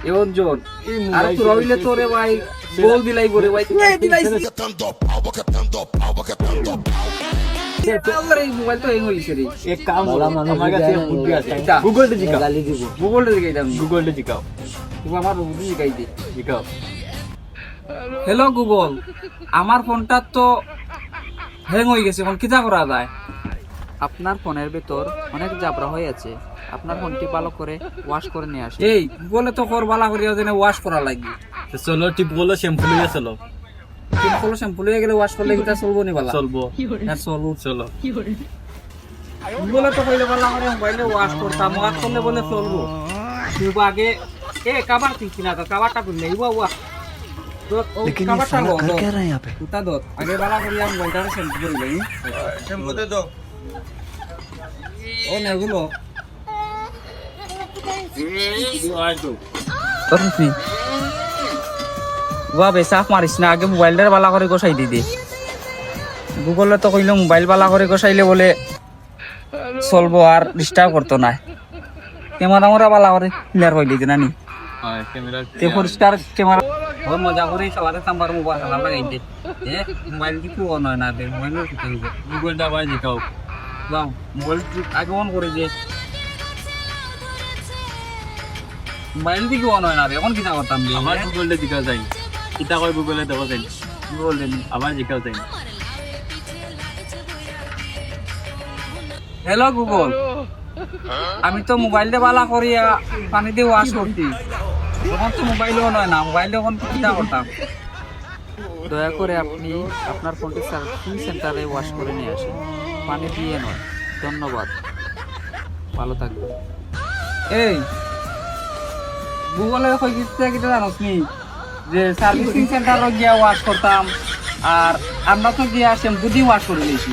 এমন জন আর তো রইলে তোরে ভাই বল দিলাই করে ভাই তুই দিলাইছিস এই মোবাইল তো হ্যাং হইছে রে এক কাম করো আমার কাছে বুদ্ধি আছে এটা। গুগলতে জিগাও গালি দিব গুগলে দিকে দাম গুগলতে জিগাও তুমি আমার বুদ্ধি শিখাই দে জিগাও হ্যালো গুগল আমার ফোনটা তো হ্যাং হয়ে গেছে এখন কিটা করা যায় আপনার ফোনের ভিতর অনেক জাবরা হয়ে আছে আপনার ফোনটি ভালো করে ওয়াশ করে নিয়ে আসুন এই গুগলে তো কর বালা করিয়া যেন ওয়াশ করা লাগবে তো চলো টিপ গুলো শ্যাম্পু নিয়ে চলো কিন্তু কোন শ্যাম্পু লইয়া গেলে ওয়াশ করলে কিটা চলবো নি বালা চলবো হ্যাঁ চলবো চলো গুগলে তো কইলে বালা করে মোবাইলে ওয়াশ করতাম ওয়াশ করলে বলে চলবো তুই আগে কাবার কিনছি না তো কাবারটা কিনলে ইবা ওয়া তো কাবারটা লো कर क्या रहा है यहां पे তুতা দত আগে বালা করিয়া মোবাইলটা শ্যাম্পু করে লই শ্যাম্পু দে দাও ও নেগুলো তোরনি বাবা সাফ মারিস না আগে মোবাইলটার বালা করে গোসাই দি দে গুগলে তো কইলো মোবাইল বালা করে গোসাইলে বলে চলবো আর ডিস্টার্ব করতো না ক্যামেরা মোরা বালা করে ক্লিয়ার হইলি জানি হ্যাঁ ক্যামেরা তে পরিষ্কার ক্যামেরা ওর মজা করে সবারে নাম্বার মোবাইল হালা লাগাই দে মোবাইল কি অন হয় না দে মোবাইল কি হইবে গুগলটা ভাই জিগাও বাও মোবাইল আগে অন করে দে মোবাইল কি অন হয় না রে এখন কি না করতাম আমার গুগলতে জিগাও যাই কিতা কই গুগলে দেখো যাই বললেন আবার জিগাও যাই হ্যালো গুগল আমি তো মোবাইলটা বালা করিয়া পানি দিয়ে ওয়াশ করছি তখন তো মোবাইলও নয় না মোবাইলে এখন কিটা করতাম দয়া করে আপনি আপনার ফোনটি সার্ভিসিং সেন্টারে ওয়াশ করে নিয়ে আসুন পানি দিয়ে নয় ধন্যবাদ ভালো থাকবেন এই গুগলে কই কিটা কিটা জানোস নি যে সার্ভিসিং সেন্টারে গিয়া ওয়াশ করতাম আর আমরা তো গিয়া শ্যাম্পু দিয়ে ওয়াশ করে নিয়েছি